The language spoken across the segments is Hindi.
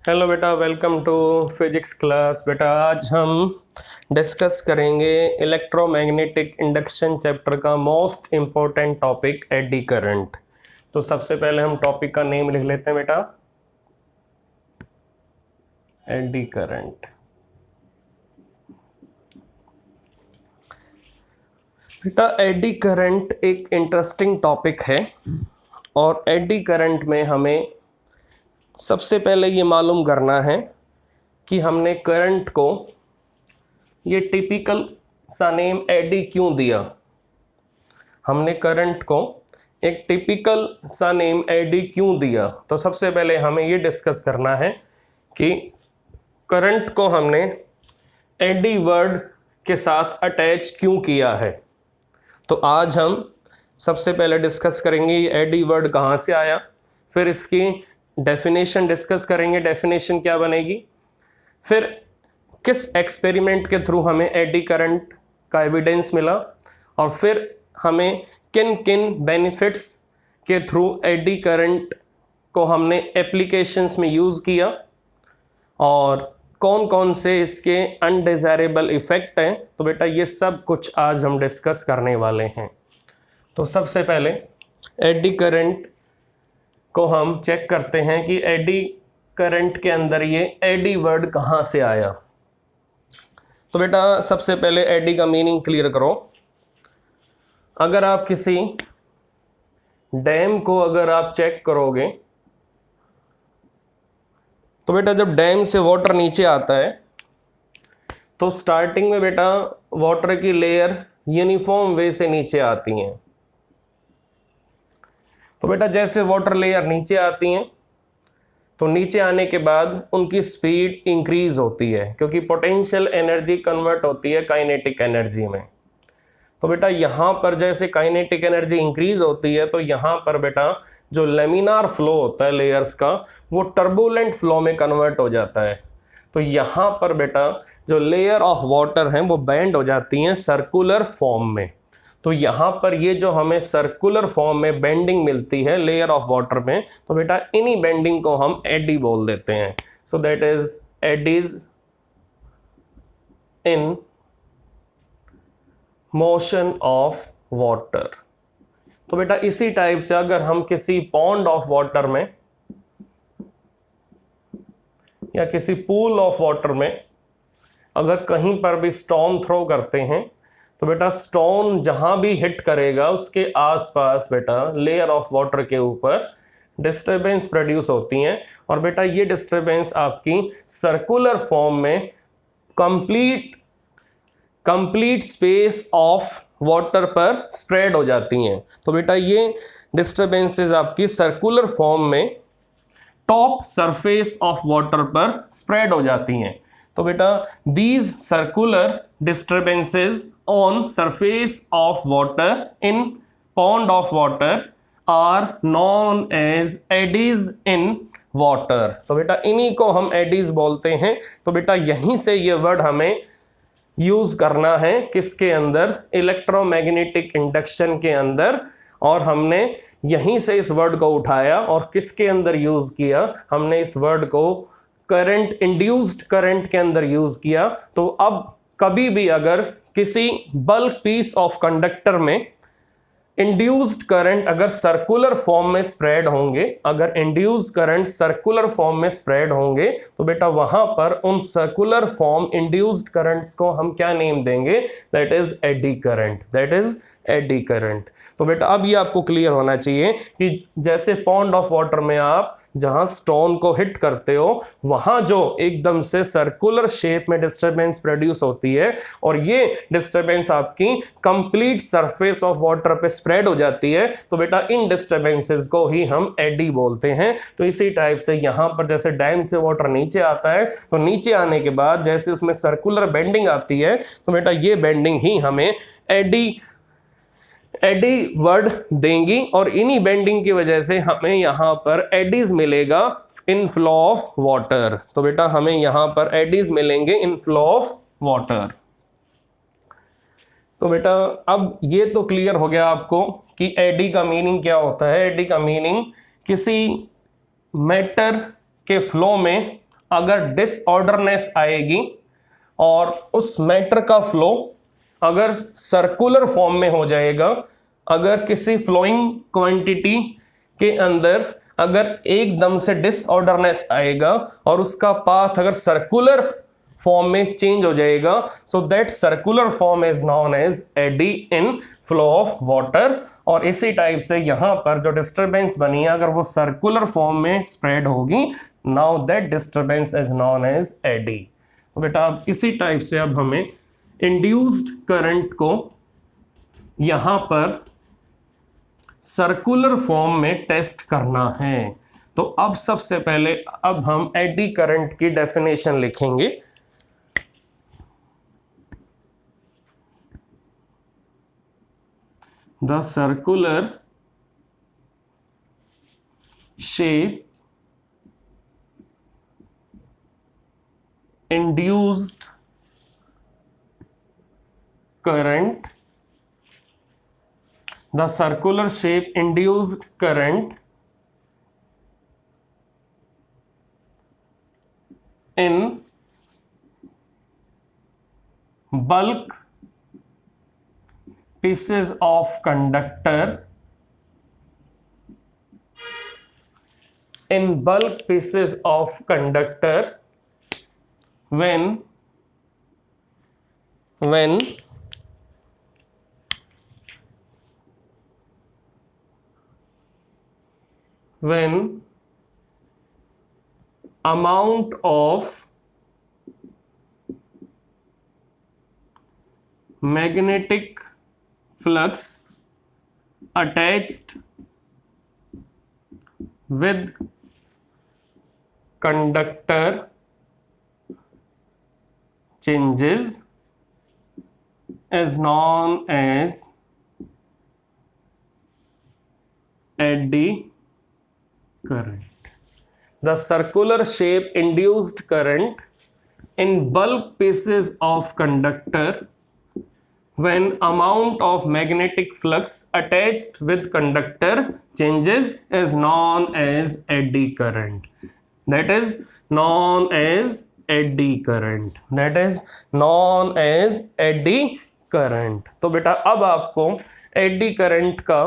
हेलो बेटा, वेलकम टू फिजिक्स क्लास। बेटा आज हम डिस्कस करेंगे इलेक्ट्रोमैग्नेटिक इंडक्शन चैप्टर का most important topic AD current. तो सबसे पहले हम टॉपिक का नेम लिख लेते हैं बेटा, एडी करंट। बेटा एडी करंट एक इंटरेस्टिंग टॉपिक है और एडी करंट में हमें सबसे पहले ये मालूम करना है कि हमने करंट को ये टिपिकल सा नेम एडी क्यों दिया। हमने करंट को एक टिपिकल सा नेम एडी क्यों दिया। तो सबसे पहले हमें ये डिस्कस करना है कि करंट को हमने एडी वर्ड के साथ अटैच क्यों किया है। तो आज हम सबसे पहले डिस्कस करेंगे ये एडी वर्ड कहाँ से आया, फिर इसकी डेफिनेशन डिस्कस करेंगे, डेफिनेशन क्या बनेगी, फिर किस एक्सपेरिमेंट के थ्रू हमें एडी करंट का एविडेंस मिला और फिर हमें किन किन बेनिफिट्स के थ्रू एडी करंट को हमने एप्लीकेशंस में यूज़ किया और कौन कौन से इसके अनडिज़ायरेबल इफ़ेक्ट हैं। तो बेटा ये सब कुछ आज हम डिस्कस करने वाले हैं। तो सबसे पहले एडी करंट को हम चेक करते हैं कि एडी करंट के अंदर ये एडी वर्ड कहाँ से आया। तो बेटा सबसे पहले एडी का मीनिंग क्लियर करो। अगर आप किसी डैम को अगर आप चेक करोगे तो बेटा जब डैम से वाटर नीचे आता है तो स्टार्टिंग में बेटा वाटर की लेयर यूनिफॉर्म वे से नीचे आती हैं। तो बेटा जैसे वाटर लेयर नीचे आती हैं तो नीचे आने के बाद उनकी स्पीड इंक्रीज होती है क्योंकि पोटेंशियल एनर्जी कन्वर्ट होती है काइनेटिक एनर्जी में। तो बेटा यहाँ पर जैसे काइनेटिक एनर्जी इंक्रीज होती है तो यहाँ पर बेटा जो लेमिनार फ्लो होता है लेयर्स का वो टर्बुलेंट फ्लो में कन्वर्ट हो जाता है। तो यहाँ पर बेटा जो लेयर ऑफ वाटर हैं वो बैंड हो जाती हैं सर्कुलर फॉर्म में। तो यहाँ पर ये जो हमें सर्कुलर फॉर्म में बेंडिंग मिलती है लेयर ऑफ वाटर में, तो बेटा इन्हीं बेंडिंग को हम एडी बोल देते हैं। So that is eddies in motion of water. तो बेटा इसी टाइप से अगर हम किसी पॉन्ड ऑफ वाटर में या किसी पूल ऑफ वाटर में अगर कहीं पर भी स्टोन थ्रो करते हैं तो बेटा स्टोन जहां भी हिट करेगा उसके आसपास बेटा लेयर ऑफ वाटर के ऊपर डिस्टरबेंस प्रोड्यूस होती हैं और बेटा ये डिस्टरबेंस आपकी सर्कुलर फॉर्म में कंप्लीट स्पेस ऑफ वाटर पर स्प्रेड हो जाती हैं। तो बेटा ये डिस्टरबेंसेस आपकी सर्कुलर फॉर्म में टॉप सरफेस ऑफ वाटर पर स्प्रेड हो जाती हैं। तो बेटा these circular disturbances on surface of water in pond of water are known as eddies in water. तो बेटा इन्हीं को हम एडीज बोलते हैं। तो बेटा यहीं से ये वर्ड हमें यूज करना है किसके अंदर, इलेक्ट्रोमैग्नेटिक इंडक्शन के अंदर, और हमने यहीं से इस वर्ड को उठाया और किसके अंदर यूज किया, हमने इस वर्ड को करंट, इंड्यूस्ड करंट के अंदर यूज किया। तो अब कभी भी अगर किसी बल्क पीस ऑफ कंडक्टर में इंड्यूस्ड करंट अगर सर्कुलर फॉर्म में स्प्रेड होंगे, अगर इंड्यूस्ड करंट सर्कुलर फॉर्म में स्प्रेड होंगे तो बेटा वहां पर उन सर्कुलर फॉर्म इंड्यूस्ड करंट्स को हम क्या नेम देंगे, that is AD current, that is AD current. तो बेटा अब ये आपको क्लियर होना चाहिए कि जैसे पॉन्ड ऑफ वाटर में आप जहां स्टोन को हिट करते हो वहां जो एकदम से सर्कुलर शेप में डिस्टरबेंस प्रोड्यूस होती है और ये डिस्टरबेंस आपकी कंप्लीट सरफेस ऑफ वाटर पे स्प्रेड हो जाती है, तो बेटा इन डिस्टरबेंसेस को ही हम एडी बोलते हैं। तो इसी टाइप से यहां पर जैसे डैम से वाटर नीचे आता है तो नीचे आने के बाद जैसे उसमें सर्कुलर बेंडिंग आती है तो बेटा ये बेंडिंग ही हमें एडी वर्ड देंगी और इन्हीं बेंडिंग की वजह से हमें यहाँ पर एडीज मिलेगा इन फ्लो ऑफ वाटर। तो बेटा हमें यहाँ पर एडीज मिलेंगे इन फ्लो ऑफ वाटर। तो बेटा अब ये तो क्लियर हो गया आपको कि एडी का मीनिंग क्या होता है। एडी का मीनिंग किसी मैटर के फ्लो में अगर डिसऑर्डरनेस आएगी और उस मैटर का फ्लो अगर सर्कुलर फॉर्म में हो जाएगा, अगर किसी फ्लोइंग क्वांटिटी के अंदर अगर एकदम से डिसऑर्डरनेस आएगा और उसका पाथ अगर सर्कुलर फॉर्म में चेंज हो जाएगा, so that circular form is known as eddy in flow of water. और इसी टाइप से यहां पर जो डिस्टरबेंस बनी है अगर वो सर्कुलर फॉर्म में स्प्रेड होगी, now that disturbance is known as eddy. तो बेटा अब इसी टाइप से अब हमें इंड्यूस्ड करंट को यहां पर सर्कुलर फॉर्म में टेस्ट करना है। तो अब सबसे पहले अब हम एडी करंट की डेफिनेशन लिखेंगे। The circular shape induced current, the circular shape induced current in bulk pieces of conductor, in bulk pieces of conductor when amount of magnetic flux attached with conductor changes is known as eddy current. The circular shape induced current in bulk pieces of conductor when amount of magnetic flux attached with conductor changes is known as eddy current. That is known as eddy current, that is known as eddy current. तो बेटा अब आपको एडी करंट का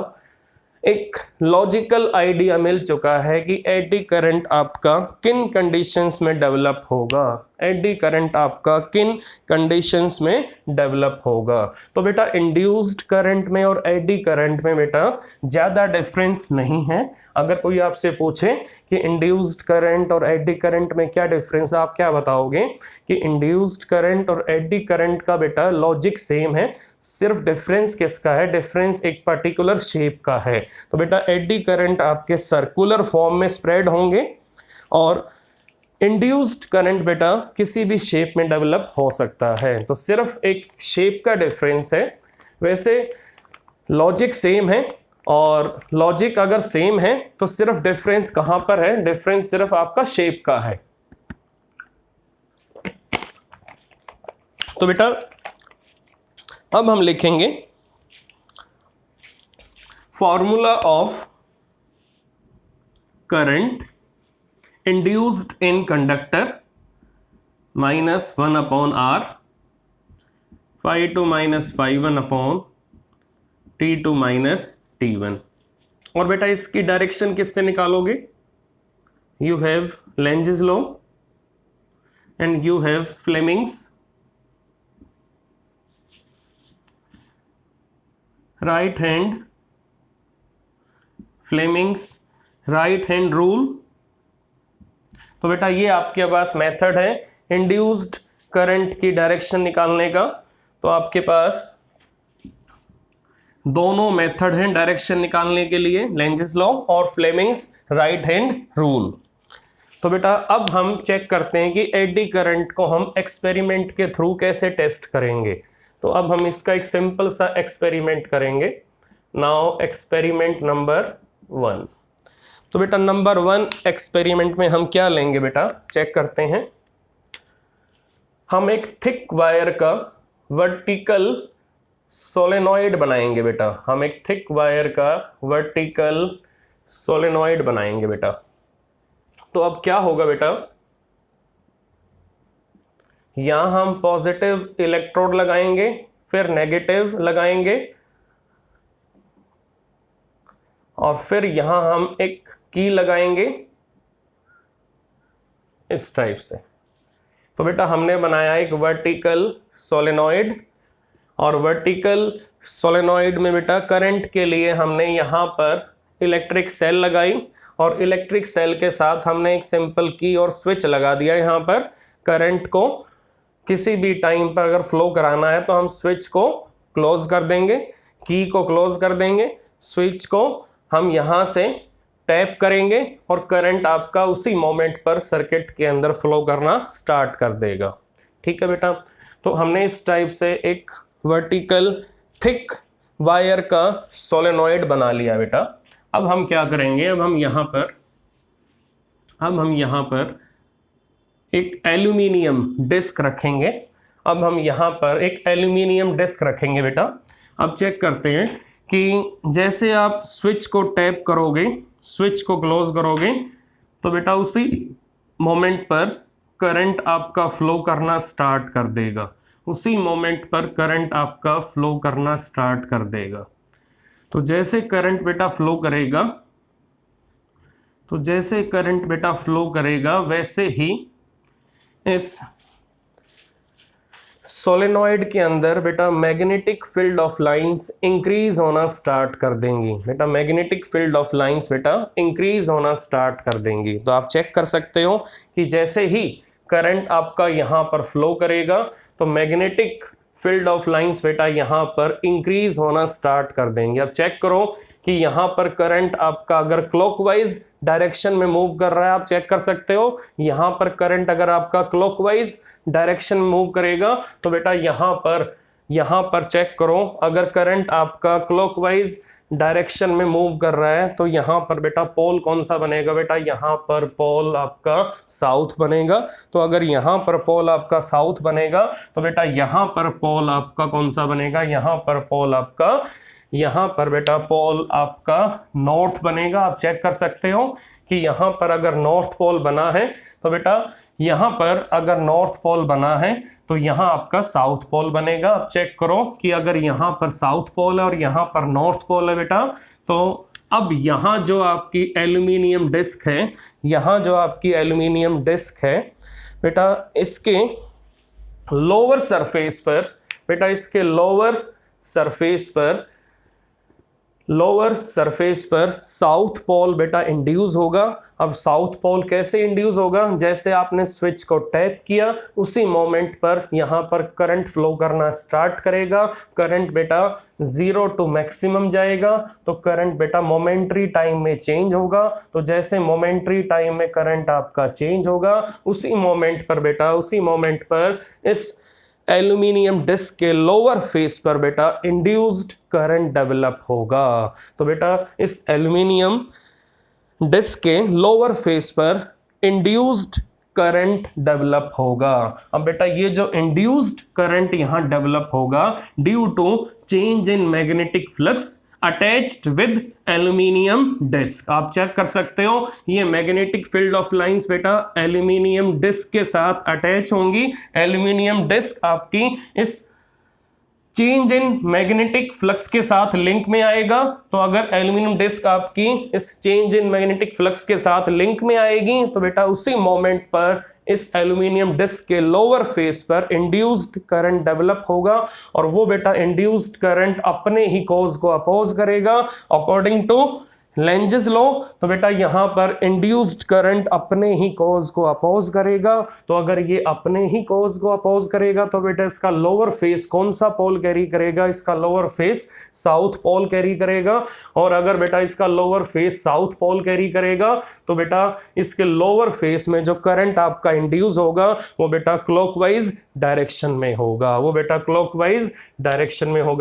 एक लॉजिकल आइडिया मिल चुका है कि एडी करंट आपका किन कंडीशंस में डेवलप होगा, एडी करंट आपका किन कंडीशंस में डेवलप होगा। तो बेटा इंड्यूस्ड करंट में और एडी करंट में बेटा ज़्यादा डिफरेंस नहीं है। अगर कोई आपसे पूछे कि इंड्यूस्ड करंट और एडी करंट में क्या डिफरेंस है, आप क्या बताओगे कि इंड्यूस्ड करंट और एडी करंट का बेटा लॉजिक सेम है, सिर्फ डिफरेंस किसका है, डिफरेंस एक पर्टिकुलर शेप का है। तो बेटा एडी करंट आपके सर्कुलर फॉर्म में स्प्रेड होंगे और इंड्यूस्ड करंट बेटा किसी भी शेप में डेवलप हो सकता है। तो सिर्फ एक शेप का डिफरेंस है, वैसे लॉजिक सेम है और लॉजिक अगर सेम है तो सिर्फ डिफरेंस कहां पर है, डिफरेंस सिर्फ आपका शेप का है। तो बेटा अब हम लिखेंगे formula of current induced in conductor -1/r φ2 - φ1 T2 - T1। और बेटा इसकी डायरेक्शन किससे निकालोगे, you have Lenz's law and you have Fleming's right hand, Fleming's right hand rule. तो बेटा ये आपके पास मेथड है इंड्यूस्ड करंट की डायरेक्शन निकालने का। तो आपके पास दोनों मेथड हैं डायरेक्शन निकालने के लिए, लेंजेस लॉ और फ्लेमिंग्स राइट हैंड रूल। तो बेटा अब हम चेक करते हैं कि एडी करंट को हम एक्सपेरिमेंट के थ्रू कैसे टेस्ट करेंगे। तो अब हम इसका एक सिंपल सा एक्सपेरिमेंट करेंगे। Now experiment number 1। तो बेटा नंबर 1 एक्सपेरिमेंट में हम क्या लेंगे बेटा, चेक करते हैं। हम एक थिक वायर का वर्टिकल सोलेनॉइड बनाएंगे बेटा, हम एक थिक वायर का वर्टिकल सोलेनॉइड बनाएंगे बेटा। तो अब क्या होगा बेटा, यहाँ हम पॉजिटिव इलेक्ट्रोड लगाएंगे, फिर नेगेटिव लगाएंगे, और फिर यहाँ हम एक की लगाएंगे इस टाइप से। तो बेटा हमने बनाया एक वर्टिकल सोलेनॉइड, और वर्टिकल सोलेनॉइड में बेटा करंट के लिए हमने यहाँ पर इलेक्ट्रिक सेल लगाई, और इलेक्ट्रिक सेल के साथ हमने एक सिंपल की और स्विच लगा दिया। यहाँ पर करंट को किसी भी टाइम पर अगर फ्लो कराना है तो हम स्विच को क्लोज कर देंगे, की को क्लोज कर देंगे, स्विच को हम यहाँ से टैप करेंगे और करंट आपका उसी मोमेंट पर सर्किट के अंदर फ्लो करना स्टार्ट कर देगा। ठीक है बेटा, तो हमने इस टाइप से एक वर्टिकल थिक वायर का सोलेनॉइड बना लिया बेटा। अब हम क्या करेंगे, अब हम यहाँ पर एक एल्यूमिनियम डिस्क रखेंगे। अब हम यहाँ पर एक एल्यूमिनियम डिस्क रखेंगे बेटा। अब चेक करते हैं कि जैसे आप स्विच को टैप करोगे, स्विच को क्लोज करोगे, तो बेटा उसी मोमेंट पर करंट आपका फ्लो करना स्टार्ट कर देगा, उसी मोमेंट पर करंट आपका फ्लो करना स्टार्ट कर देगा। तो जैसे करंट बेटा फ्लो करेगा, वैसे ही इस सोलेनॉइड के अंदर बेटा magnetic field of lines increase होना स्टार्ट कर देंगी। बेटा मैग्नेटिक फील्ड ऑफ लाइंस बेटा इंक्रीज होना स्टार्ट कर देंगी। तो आप चेक कर सकते हो कि जैसे ही करंट आपका यहाँ पर फ्लो करेगा तो मैग्नेटिक फील्ड ऑफ लाइंस बेटा यहाँ पर इंक्रीज होना स्टार्ट कर देंगे। अब चेक करो कि यहाँ पर करंट आपका अगर क्लॉकवाइज डायरेक्शन में मूव कर रहा है, आप चेक कर सकते हो। यहाँ पर करंट अगर आपका क्लॉकवाइज डायरेक्शन में मूव करेगा तो बेटा यहाँ पर चेक करो, अगर करंट आपका क्लॉकवाइज डायरेक्शन में मूव कर रहा है तो यहाँ पर बेटा पोल कौन सा बनेगा, बेटा यहाँ पर पोल आपका साउथ बनेगा। तो अगर यहाँ पर पोल आपका साउथ बनेगा तो बेटा यहाँ पर पोल आपका कौन सा बनेगा, यहाँ पर बेटा पोल आपका नॉर्थ बनेगा। आप चेक कर सकते हो कि यहाँ पर अगर नॉर्थ पोल बना है तो बेटा यहाँ पर अगर नॉर्थ पोल बना है तो यहाँ आपका साउथ पोल बनेगा। आप चेक करो कि अगर यहाँ पर साउथ पोल है और यहाँ पर नॉर्थ पोल है बेटा, तो अब यहाँ जो आपकी एल्यूमिनियम डिस्क है, बेटा इसके लोअर सरफेस पर साउथ पोल बेटा इंड्यूस होगा। अब साउथ पोल कैसे इंड्यूस होगा, जैसे आपने स्विच को टैप किया उसी मोमेंट पर यहाँ पर करंट फ्लो करना स्टार्ट करेगा। करंट बेटा 0 टू मैक्सिमम जाएगा, तो करंट बेटा मोमेंट्री टाइम में चेंज होगा। तो जैसे मोमेंट्री टाइम में करंट आपका चेंज होगा, उसी मोमेंट पर इस एल्यूमिनियम डिस्क के लोअर फेस पर बेटा इंड्यूस्ड करंट डेवलप होगा। तो बेटा इस एल्यूमिनियम डिस्क के लोअर फेस पर इंड्यूस्ड करंट डेवलप होगा। अब बेटा ये जो इंड्यूस्ड करंट यहां डेवलप होगा due to change in magnetic flux attached with aluminium disc. आप चेक कर सकते हो ये मैग्नेटिक फील्ड ऑफ लाइंस बेटा एल्यूमिनियम डिस्क के साथ अटैच होंगी। एल्यूमिनियम डिस्क आपकी इस चेंज इन मैग्नेटिक फ्लक्स के साथ लिंक में आएगा। तो अगर एल्यूमिनियम डिस्क आपकी इस चेंज इन मैग्नेटिक फ्लक्स के साथ लिंक में आएगी तो बेटा उसी मोमेंट पर इस एल्यूमिनियम डिस्क के लोअर फेस पर इंड्यूस्ड करंट डेवलप होगा, और वो बेटा इंड्यूस्ड करंट अपने ही कॉज को अपोज करेगा अकॉर्डिंग टू लेंजेस लॉ। तो बेटा यहाँ पर इंड्यूस्ड करंट अपने ही कॉज को अपोज करेगा। तो अगर ये अपने ही कॉज को अपोज करेगा तो बेटा इसका लोअर फेस कौन सा पोल कैरी करेगा, इसका lower face south pole carry करेगा। और अगर बेटा इसका lower face south pole carry करेगा तो बेटा इसके लोअर फेस में जो करंट आपका इंड्यूस होगा वो बेटा क्लॉकवाइज डायरेक्शन में होगा,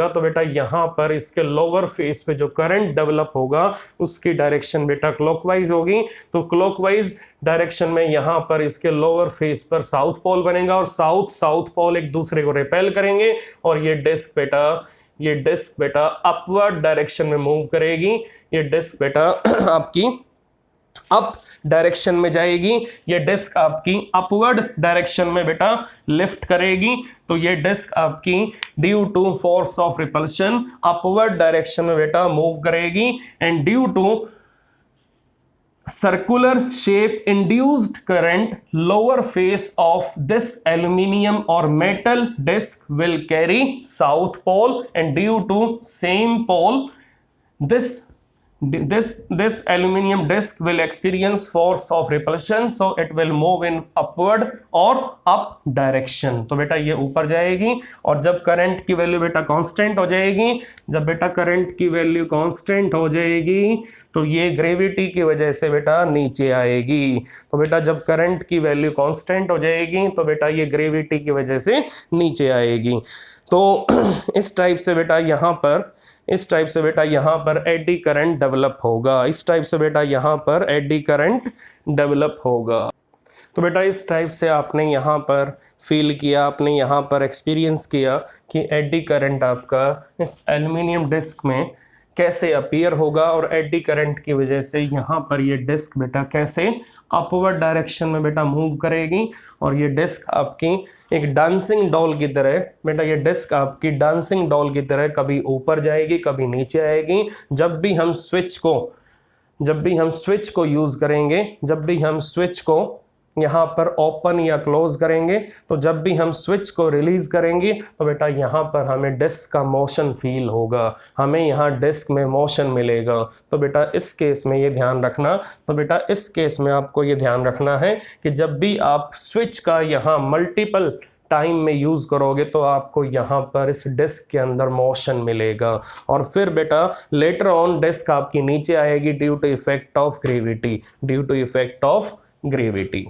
तो बेटा यहाँ पर इसके लोअर फेस पे जो करंट डेवलप होगा उसकी डायरेक्शन बेटा क्लॉकवाइज होगी। तो क्लॉकवाइज डायरेक्शन में यहाँ पर इसके लोअर फेस पर साउथ पोल बनेगा, और साउथ पोल एक दूसरे को रिपेल करेंगे, और ये डिस्क बेटा अपवर्ड डायरेक्शन में मूव करेगी। ये डिस्क बेटा आपकी अप डायरेक्शन में जाएगी, ये डिस्क आपकी अपवर्ड डायरेक्शन में बेटा लिफ्ट करेगी, तो ये डिस्क आपकी due to force of repulsion upward direction में बेटा मूव करेगी, and due to circular shape induced current lower face of this aluminum or metal disc will carry south pole, and due to same pole this aluminum disc will experience force of repulsion, so it will move in upward or up direction। तो बेटा ये ऊपर जाएगी, और जब करंट की वैल्यू बेटा कांस्टेंट हो जाएगी, जब बेटा करंट की वैल्यू कांस्टेंट हो जाएगी तो ये ग्रेविटी की वजह से बेटा नीचे आएगी। तो बेटा जब करंट की वैल्यू कांस्टेंट हो जाएगी तो बेटा ये ग्रेविटी की वजह से नीचे आएगी। तो इस टाइप से बेटा यहाँ पर यहाँ पर एडी करंट डेवलप होगा, इस टाइप से बेटा यहाँ पर एडी करंट डेवलप होगा। तो बेटा इस टाइप से आपने यहाँ पर फील किया, आपने यहाँ पर एक्सपीरियंस किया कि एडी करंट आपका इस एल्युमिनियम डिस्क में कैसे अपीयर होगा, और एडी करंट की वजह से यहाँ पर ये डिस्क बेटा कैसे अपवर्ड डायरेक्शन में बेटा मूव करेगी, और ये डिस्क आपकी एक डांसिंग डॉल की तरह बेटा, ये डिस्क आपकी डांसिंग डॉल की तरह कभी ऊपर जाएगी कभी नीचे आएगी। जब भी हम स्विच को यूज़ करेंगे, जब भी हम स्विच को यहाँ पर ओपन या क्लोज करेंगे, तो जब भी हम स्विच को रिलीज करेंगे तो बेटा यहाँ पर हमें डिस्क का मोशन फील होगा, हमें यहाँ डिस्क में मोशन मिलेगा। तो बेटा इस केस में ये ध्यान रखना, तो बेटा इस केस में आपको ये ध्यान रखना है कि जब भी आप स्विच का यहाँ मल्टीपल टाइम में यूज़ करोगे तो आपको यहाँ पर इस डिस्क के अंदर मोशन मिलेगा, और फिर बेटा लेटर ऑन डिस्क आपकी नीचे आएगी due to effect of gravity.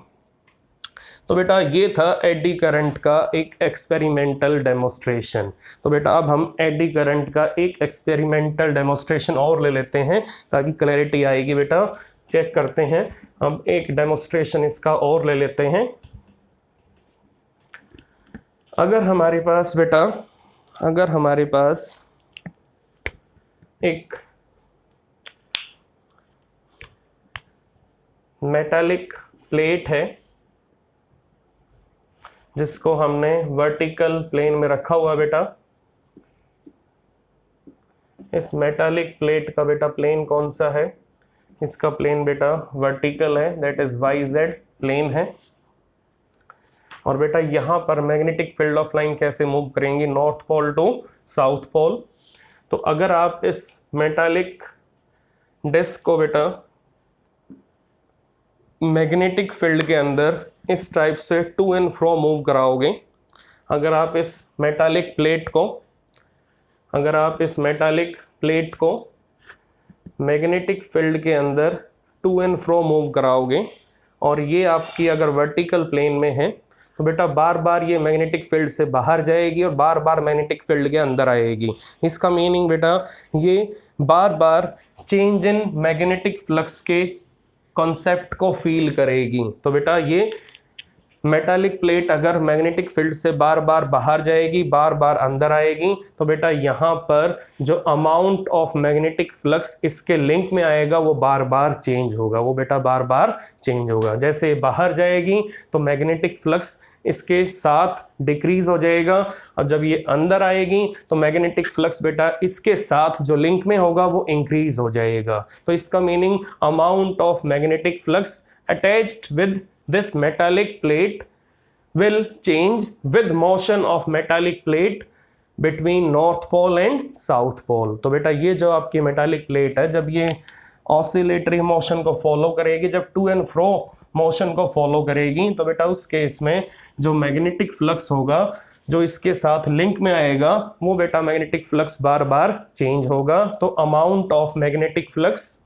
तो बेटा ये था एडी करंट का एक एक्सपेरिमेंटल डेमोस्ट्रेशन। तो बेटा अब हम एडी करंट का एक एक्सपेरिमेंटल डेमोस्ट्रेशन और ले लेते हैं ताकि क्लैरिटी आएगी। बेटा चेक करते हैं, अब एक डेमोस्ट्रेशन इसका और ले लेते हैं। अगर हमारे पास एक मेटालिक प्लेट है जिसको हमने वर्टिकल प्लेन में रखा हुआ बेटा, इस मेटालिक प्लेट का बेटा प्लेन कौन सा है, इसका प्लेन बेटा वर्टिकल है, दैट इज YZ प्लेन है। और बेटा यहाँ पर मैग्नेटिक फील्ड ऑफ लाइन कैसे मूव करेंगी, north pole to south pole. तो अगर आप इस मेटालिक डिस्क को बेटा मैग्नेटिक फील्ड के अंदर इस टाइप से टू एंड फ्रो मूव कराओगे, अगर आप इस मेटालिक प्लेट को मैग्नेटिक फील्ड के अंदर टू एंड फ्रो मूव कराओगे, और ये आपकी अगर वर्टिकल प्लेन में है तो बेटा बार बार ये मैग्नेटिक फील्ड से बाहर जाएगी और बार बार मैग्नेटिक फील्ड के अंदर आएगी। इसका मीनिंग बेटा ये बार बार चेंज इन मैग्नेटिक फ्लक्स के कॉन्सेप्ट को फील करेगी। तो बेटा ये मेटालिक प्लेट अगर मैग्नेटिक फील्ड से बार बार बाहर जाएगी, बार बार अंदर आएगी, तो बेटा यहाँ पर जो अमाउंट ऑफ मैग्नेटिक फ्लक्स इसके लिंक में आएगा वो बार बार चेंज होगा, वो बेटा बार बार चेंज होगा। जैसे बाहर जाएगी तो मैग्नेटिक फ्लक्स इसके साथ डिक्रीज हो जाएगा, और जब ये अंदर आएगी तो मैग्नेटिक फ्लक्स बेटा इसके साथ जो लिंक में होगा वो इंक्रीज हो जाएगा। तो इसका meaning amount of magnetic flux attached with this metallic plate will change with motion of metallic plate between north pole and south pole। तो बेटा ये जो आपकी मेटालिक प्लेट है जब ये ऑसिलेटरी मोशन को फॉलो करेगी, जब टू एंड फ्रो मोशन को फॉलो करेगी, तो बेटा उस केस में जो मैग्नेटिक फ्लक्स होगा जो इसके साथ लिंक में आएगा वो बेटा मैग्नेटिक फ्लक्स बार बार चेंज होगा। तो amount of magnetic flux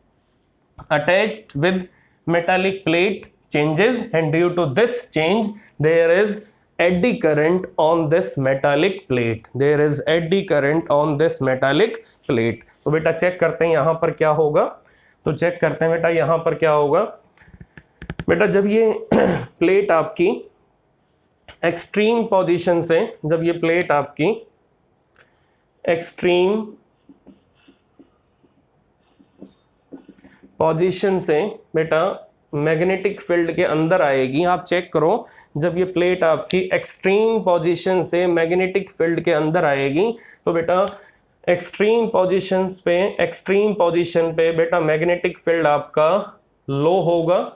attached with metallic plate changes, and due to this change there is eddy current on this metallic plate, तो बेटा चेक करते हैं यहाँ पर क्या होगा। बेटा जब ये प्लेट आपकी एक्सट्रीम पोजीशन से, जब ये प्लेट आपकी एक्सट्रीम पोजीशन से बेटा मैग्नेटिक फील्ड के अंदर आएगी। आप चेक करो, जब ये प्लेट आपकी एक्सट्रीम पोजीशन से मैग्नेटिक फील्ड के अंदर आएगी तो बेटा एक्सट्रीम पोजीशन पे बेटा मैग्नेटिक फील्ड आपका लो होगा,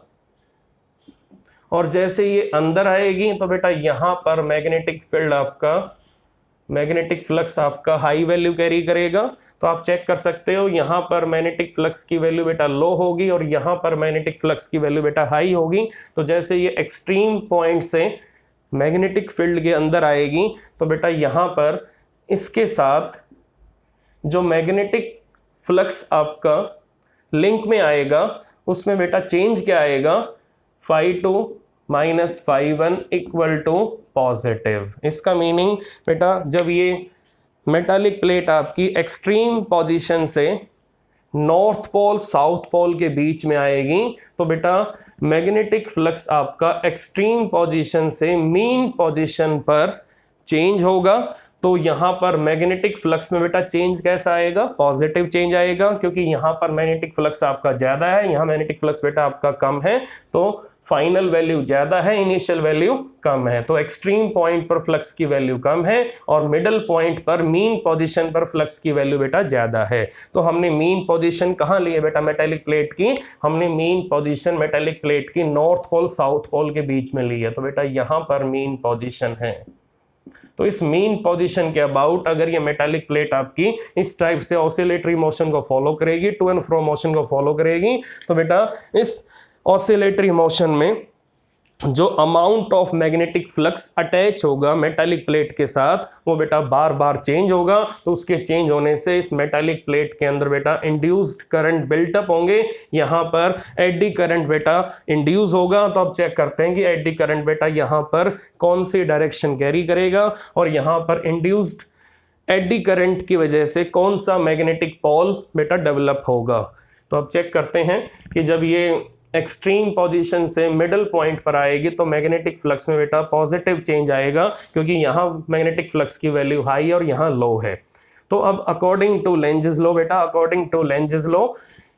और जैसे ये अंदर आएगी तो बेटा यहाँ पर मैग्नेटिक फ्लक्स आपका हाई वैल्यू कैरी करेगा। तो आप चेक कर सकते हो, यहाँ पर मैग्नेटिक फ्लक्स की वैल्यू बेटा लो होगी और यहाँ पर मैग्नेटिक फ्लक्स की वैल्यू बेटा हाई होगी। तो जैसे ये एक्सट्रीम पॉइंट से मैग्नेटिक फील्ड के अंदर आएगी तो बेटा यहाँ पर इसके साथ जो मैग्नेटिक फ्लक्स आपका लिंक में आएगा उसमें बेटा चेंज क्या आएगा, phi2 minus phi1 equal to positive. इसका मीनिंग बेटा जब ये मेटालिक प्लेट आपकी एक्सट्रीम पोजीशन से नॉर्थ पोल साउथ पोल के बीच में आएगी तो बेटा मैग्नेटिक फ्लक्स आपका एक्सट्रीम पोजीशन से मीन पोजीशन पर चेंज होगा। तो यहाँ पर मैग्नेटिक फ्लक्स में बेटा चेंज कैसा आएगा, पॉजिटिव चेंज आएगा, क्योंकि यहाँ पर मैग्नेटिक फ्लक्स आपका ज़्यादा है, यहाँ मैग्नेटिक फ्लक्स बेटा आपका कम है, तो फाइनल वैल्यू ज़्यादा है, इनिशियल वैल्यू कम है। तो एक्सट्रीम पॉइंट पर फ्लक्स की वैल्यू कम है और मिडल पॉइंट पर मीन पोजीशन पर फ्लक्स की वैल्यू बेटा ज़्यादा है। तो हमने मीन पोजीशन कहाँ ली है बेटा मेटालिक प्लेट की, हमने मीन पोजीशन मेटालिक प्लेट की नॉर्थ पोल साउथ पोल के बीच में ली है। तो बेटा यहाँ पर मीन पोजीशन है। तो इस मीन पोजीशन के अबाउट अगर ये मेटालिक प्लेट आपकी इस टाइप से ऑसिलेटरी मोशन को फॉलो करेगी, टू एंड फ्रो मोशन को फॉलो करेगी, तो बेटा इस ऑसिलेटरी मोशन में जो amount of magnetic flux attach होगा मेटालिक प्लेट के साथ वो बेटा बार बार चेंज होगा। तो उसके चेंज होने से इस मेटालिक प्लेट के अंदर बेटा इंड्यूस्ड करंट बिल्टअप होंगे, यहाँ पर एडी करंट बेटा इंड्यूस होगा। तो अब चेक करते हैं कि एडी करंट बेटा यहाँ पर कौन सी डायरेक्शन कैरी करेगा और यहाँ पर इंड्यूस्ड एडी करंट की वजह से कौन सा मैग्नेटिक पोल बेटा डेवलप होगा। तो अब चेक करते हैं कि जब ये एक्सट्रीम पोजीशन से मिडल पॉइंट पर आएगी तो मैग्नेटिक फ्लक्स में बेटा पॉजिटिव चेंज आएगा, क्योंकि यहाँ मैग्नेटिक फ्लक्स की वैल्यू हाई और यहाँ लो है। तो अब अकॉर्डिंग टू लेंजेस लॉ बेटा, according to Lenz's law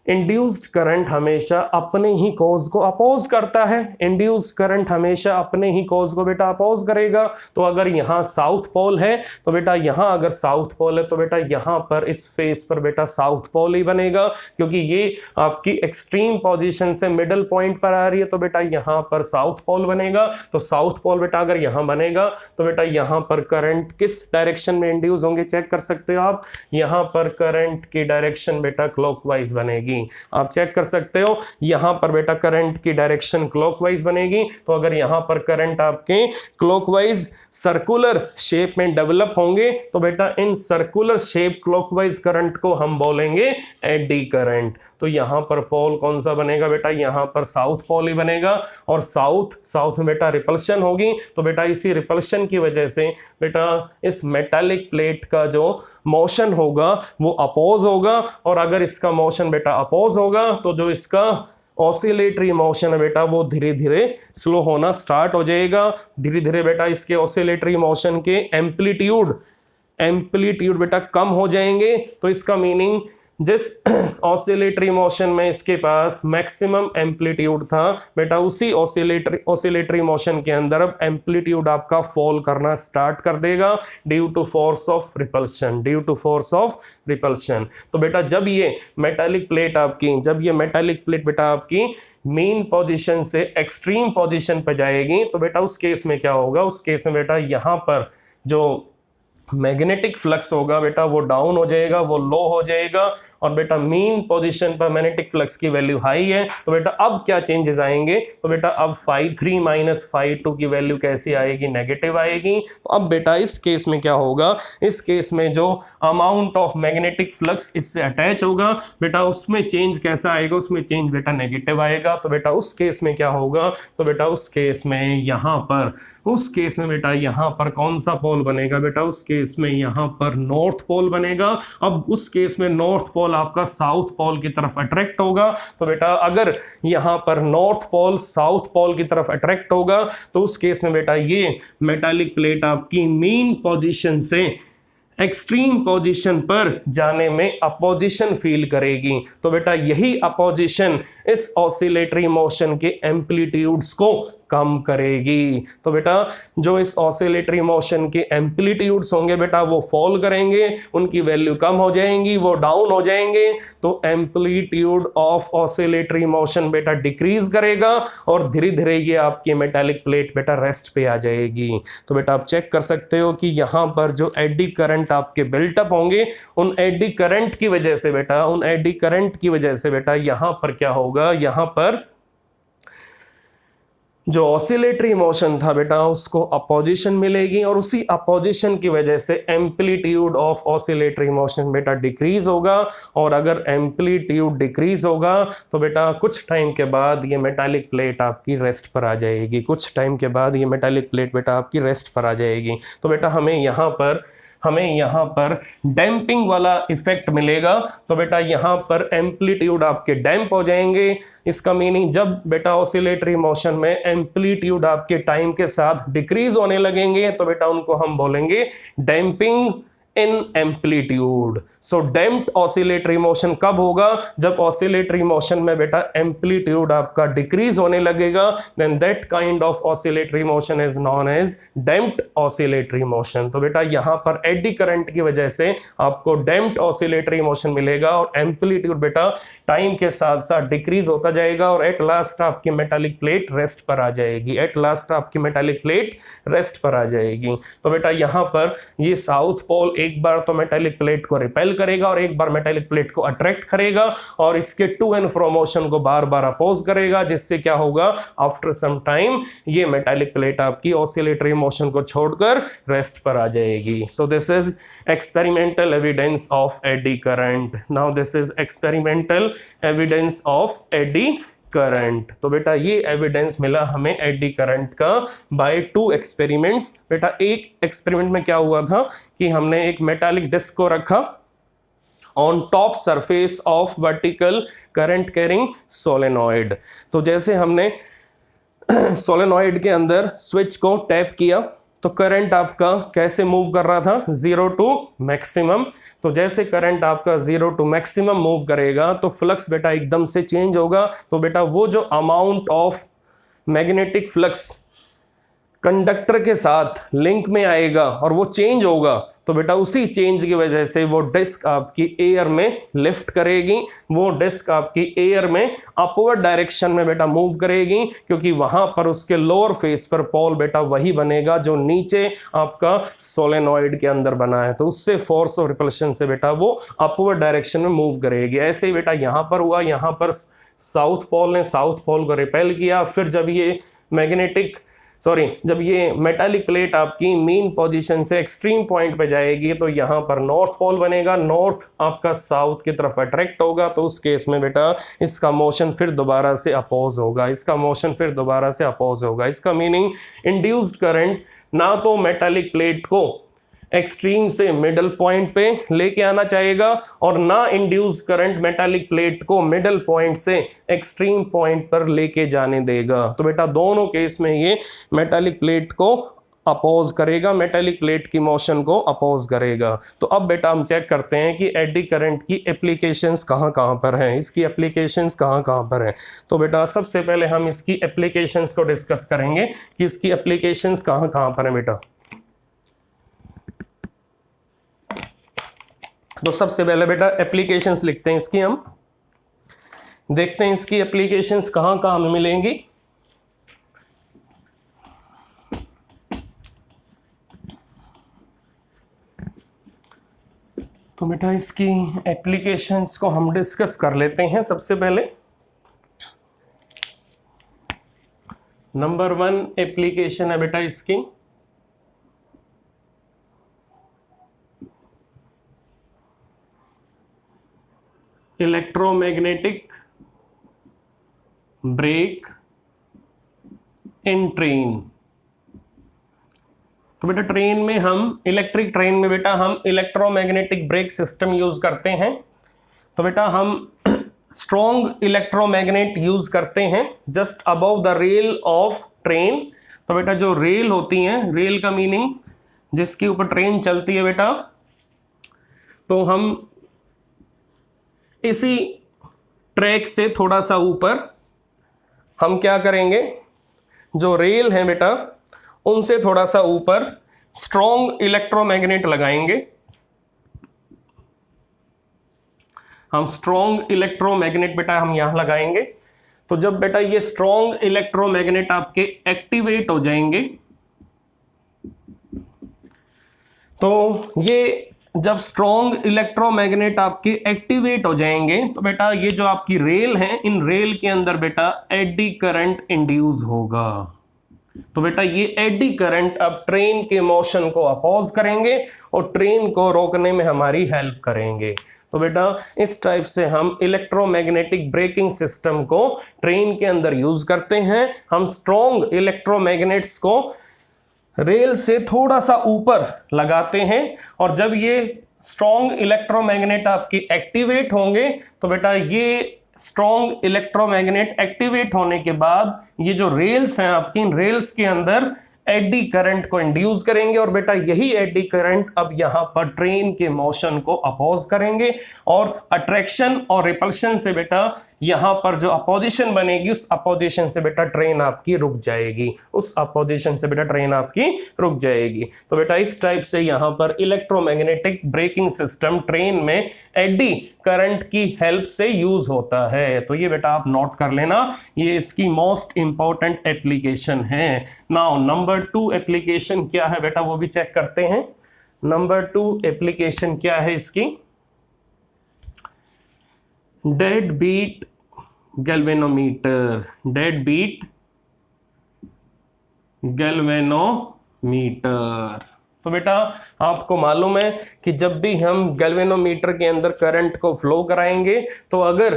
induced current हमेशा अपने ही कॉज को अपोज करता है। इंड्यूस्ड करंट हमेशा अपने ही कॉज को बेटा अपोज करेगा। तो अगर यहाँ साउथ पोल है तो बेटा यहाँ अगर साउथ पोल है तो बेटा यहाँ पर इस फेस पर बेटा साउथ पोल ही बनेगा, क्योंकि ये आपकी एक्सट्रीम पोजीशन से मिडल पॉइंट पर आ रही है तो बेटा यहाँ पर साउथ पोल बनेगा। तो साउथ पोल बेटा अगर यहाँ बनेगा तो बेटा यहाँ पर करंट किस डायरेक्शन में इंड्यूस होंगे, चेक कर सकते हो आप। यहाँ पर करंट की डायरेक्शन बेटा क्लॉकवाइज बनेगी। आप चेक कर सकते हो, यहां पर बेटा करंट की डायरेक्शन क्लॉकवाइज बनेगी। तो अगर यहां पर करंट आपके क्लॉकवाइज सर्कुलर शेप में डेवलप होंगे तो बेटा in circular shape clockwise current को हम बोलेंगे एडी करंट। तो यहां पर पोल कौन सा बनेगा बेटा, यहां पर साउथ पोल ही बनेगा। और साउथ में बेटा रिपल्शन होगी। तो बेटा इसी रिपल्शन की वजह से बेटा इस मेटालिक प्लेट का जो मोशन होगा वो अपोज होगा, और अगर इसका मोशन बेटा अपोज होगा तो जो इसका ऑसिलेटरी मोशन है बेटा वो धीरे धीरे स्लो होना स्टार्ट हो जाएगा। धीरे धीरे बेटा इसके ऑसिलेटरी मोशन के एम्पलीट्यूड बेटा कम हो जाएंगे। तो इसका मीनिंग जिस ऑसिलेटरी मोशन में इसके पास मैक्सिमम एम्पलीट्यूड था बेटा उसी ऑसिलेटरी मोशन के अंदर अब एम्पलीट्यूड आपका फॉल करना स्टार्ट कर देगा due to force of repulsion. तो बेटा जब ये मेटालिक प्लेट बेटा आपकी मेन पोजीशन से एक्सट्रीम पोजीशन पे जाएगी तो बेटा उस केस में क्या होगा, उस केस में बेटा यहाँ पर जो मैग्नेटिक फ्लक्स होगा बेटा वो डाउन हो जाएगा, वो लो हो जाएगा, और बेटा मीन पोजीशन पर मैग्नेटिक फ्लक्स की वैल्यू हाई है। तो बेटा अब क्या चेंजेस आएंगे, तो बेटा अब phi3 माइनस phi2 की वैल्यू कैसी आएगी, नेगेटिव आएगी। तो अब बेटा इस केस में क्या होगा, इस केस में जो अमाउंट ऑफ मैग्नेटिक फ्लक्स इससे अटैच होगा बेटा उसमें चेंज कैसा आएगा, उसमें चेंज बेटा नेगेटिव आएगा। तो बेटा उस केस में क्या होगा, तो बेटा उस केस में यहाँ पर कौन सा पोल बनेगा बेटा, उस केस में यहाँ पर नॉर्थ पोल बनेगा। अब उस केस में नॉर्थ पोल आपका साउथ पोल की तरफ अट्रैक्ट होगा। तो बेटा अगर यहाँ पर नॉर्थ पोल साउथ पोल की तरफ अट्रैक्ट होगा तो उस केस में बेटा ये मेटालिक प्लेट आपकी मीन पोजीशन से एक्सट्रीम पोजीशन पर जाने में अपोजिशन फील करेगी। तो बेटा यही अपोजिशन इस ऑसिलेटरी मोशन के एम्पलीट्यूड्स को कम करेगी। तो बेटा जो इस ऑसिलेटरी मोशन के एम्पलीट्यूड्स होंगे बेटा वो फॉल करेंगे, उनकी वैल्यू कम हो जाएंगी, वो डाउन हो जाएंगे। तो एम्पलीट्यूड ऑफ ऑसिलेटरी मोशन बेटा डिक्रीज करेगा और धीरे धीरे ये आपकी मेटालिक प्लेट बेटा रेस्ट पे आ जाएगी। तो बेटा आप चेक कर सकते हो कि यहाँ पर जो एडी करंट आपके बिल्टअप होंगे उन एडी करंट की वजह से बेटा यहाँ पर क्या होगा, यहाँ पर जो ऑसिलेटरी मोशन था बेटा उसको अपोजिशन मिलेगी और उसी अपोजिशन की वजह से एम्पलीट्यूड ऑफ ऑसिलेटरी मोशन बेटा डिक्रीज होगा। और अगर एम्पलीट्यूड डिक्रीज होगा तो बेटा कुछ टाइम के बाद ये मेटालिक प्लेट आपकी रेस्ट पर आ जाएगी। तो बेटा हमें यहाँ पर डैम्पिंग वाला इफेक्ट मिलेगा। तो बेटा यहाँ पर एम्पलीट्यूड आपके डैम्प हो जाएंगे। इसका मीनिंग जब बेटा ऑसिलेटरी मोशन में एम्पलीट्यूड आपके टाइम के साथ डिक्रीज होने लगेंगे तो बेटा उनको हम बोलेंगे damping in amplitude. So damped oscillatory motion कब होगा, जब ऑसिलेटरी मोशन में बेटा एम्पलीट्यूड आपका डिक्रीज होने लगेगा, then that kind of oscillatory motion is known as damped oscillatory motion. तो बेटा यहाँ पर एडी करंट की वजह से आपको डैम्प्ड ऑसिलेटरी मोशन मिलेगा और एम्पलीट्यूड बेटा टाइम के साथ साथ डिक्रीज होता जाएगा और एट लास्ट आपकी मेटालिक प्लेट रेस्ट पर आ जाएगी। तो बेटा यहाँ पर ये साउथ पोल एक बार तो मेटालिक प्लेट को रिपेल करेगा और एक बार मेटालिक प्लेट को अट्रैक्ट करेगा और इसके टू एंड फ्रो मोशन को बार बार अपोज करेगा, जिससे क्या होगा, आफ्टर सम टाइम ये मेटालिक प्लेट आपकी ऑसिलेटरी मोशन को छोड़कर रेस्ट पर आ जाएगी। So this is experimental evidence of eddy current. Now this is experimental evidence of AD current. तो बेटा ये एविडेंस मिला हमें एडी करंट का बाय 2 एक्सपेरिमेंट्स। बेटा एक एक्सपेरिमेंट में क्या हुआ था कि हमने एक मेटालिक डिस्क को रखा on top surface of vertical current carrying solenoid. तो जैसे हमने सोलेनॉइड के अंदर स्विच को टैप किया तो करंट आपका कैसे मूव कर रहा था, 0 टू मैक्सिमम। तो जैसे करंट आपका 0 टू मैक्सिमम मूव करेगा तो फ्लक्स बेटा एकदम से चेंज होगा। तो बेटा वो जो amount of magnetic flux conductor के साथ लिंक में आएगा और वो चेंज होगा, तो बेटा उसी चेंज की वजह से वो डिस्क आपकी एयर में लिफ्ट करेगी, वो डिस्क आपकी एयर में अपवर्ड डायरेक्शन में बेटा मूव करेगी, क्योंकि वहां पर उसके लोअर फेस पर पोल बेटा वही बनेगा जो नीचे आपका सोलेनॉइड के अंदर बना है। तो उससे फोर्स ऑफ रिपल्शन से बेटा वो अपवर्ड डायरेक्शन में मूव करेगी। ऐसे ही बेटा यहाँ पर हुआ, यहाँ पर साउथ पोल ने साउथ पोल को रिपेल किया। फिर जब ये मेटालिक प्लेट आपकी मीन पोजीशन से एक्सट्रीम पॉइंट पे जाएगी तो यहाँ पर नॉर्थ पोल बनेगा, नॉर्थ आपका साउथ की तरफ अट्रैक्ट होगा। तो उस केस में बेटा इसका मोशन फिर दोबारा से अपोज होगा। इसका मीनिंग इंड्यूस्ड करंट ना तो मेटालिक प्लेट को एक्सट्रीम से मिडल पॉइंट पे लेके आना चाहेगा और ना इंड्यूस करंट मेटालिक प्लेट को मिडल पॉइंट से एक्सट्रीम पॉइंट पर लेके जाने देगा। तो बेटा दोनों केस में ये मेटालिक प्लेट को अपोज करेगा, मेटालिक प्लेट की मोशन को अपोज करेगा। तो अब बेटा हम चेक करते हैं कि एडी करंट की एप्लीकेशंस कहाँ पर हैं, इसकी एप्लीकेशंस कहाँ पर हैं। तो बेटा सबसे पहले हम इसकी एप्लीकेशंस को डिस्कस करेंगे कि इसकी एप्लीकेशंस कहाँ पर हैं बेटा। तो सबसे पहले बेटा एप्लीकेशंस लिखते हैं इसकी, हम देखते हैं इसकी एप्लीकेशंस कहाँ हमें मिलेंगी। तो बेटा इसकी एप्लीकेशंस को हम डिस्कस कर लेते हैं। सबसे पहले नंबर 1 एप्लीकेशन है बेटा इसकी इलेक्ट्रोमैग्नेटिक ब्रेक इन ट्रेन। तो बेटा ट्रेन में हम इलेक्ट्रिक ट्रेन में बेटा हम इलेक्ट्रोमैग्नेटिक ब्रेक सिस्टम यूज करते हैं। तो बेटा हम स्ट्रॉन्ग इलेक्ट्रोमैग्नेट यूज करते हैं just above the rail of train. तो बेटा जो रेल होती हैं, रेल का मीनिंग जिसके ऊपर ट्रेन चलती है बेटा, तो हम इसी ट्रैक से थोड़ा सा ऊपर हम क्या करेंगे, जो रेल है बेटा उनसे थोड़ा सा ऊपर स्ट्रॉन्ग इलेक्ट्रोमैग्नेट लगाएंगे। हम स्ट्रॉन्ग इलेक्ट्रोमैग्नेट बेटा हम यहां लगाएंगे। तो जब बेटा ये स्ट्रॉन्ग इलेक्ट्रोमैग्नेट आपके एक्टिवेट हो जाएंगे, तो ये जब स्ट्रॉन्ग इलेक्ट्रोमैग्नेट आपके एक्टिवेट हो जाएंगे तो बेटा ये जो आपकी रेल है, इन रेल के अंदर बेटा एडी करंट इंड्यूस होगा। तो बेटा ये एडी करंट अब ट्रेन के मोशन को अपोज करेंगे और ट्रेन को रोकने में हमारी हेल्प करेंगे। तो बेटा इस टाइप से हम इलेक्ट्रोमैग्नेटिक ब्रेकिंग सिस्टम को ट्रेन के अंदर यूज करते हैं। हम स्ट्रॉन्ग इलेक्ट्रोमैग्नेट्स को रेल से थोड़ा सा ऊपर लगाते हैं और जब ये स्ट्रॉन्ग इलेक्ट्रोमैग्नेट आपके एक्टिवेट होंगे तो बेटा ये स्ट्रॉन्ग इलेक्ट्रोमैग्नेट एक्टिवेट होने के बाद ये जो रेल्स हैं आपकी, इन रेल्स के अंदर एडी करंट को इंड्यूस करेंगे और बेटा यही एडी करंट अब यहां पर ट्रेन के मोशन को अपोज करेंगे और अट्रैक्शन और रिपल्शन से बेटा यहां पर जो अपोजिशन बनेगी उस अपोजिशन से बेटा ट्रेन आपकी रुक जाएगी, उस अपोजिशन से बेटा ट्रेन आपकी रुक जाएगी। तो बेटा इस टाइप से यहां पर इलेक्ट्रोमैग्नेटिक ब्रेकिंग सिस्टम ट्रेन में एडी करंट की हेल्प से यूज होता है। तो ये बेटा आप नोट कर लेना, ये इसकी मोस्ट इंपॉर्टेंट एप्लीकेशन है। नाउ नंबर 2 एप्लीकेशन क्या है बेटा वो भी चेक करते हैं। नंबर 2 एप्लीकेशन क्या है इसकी, dead beat galvanometer. Dead beat galvanometer. तो बेटा आपको मालूम है कि जब भी हम गैल्वेनोमीटर के अंदर करंट को फ्लो कराएंगे तो अगर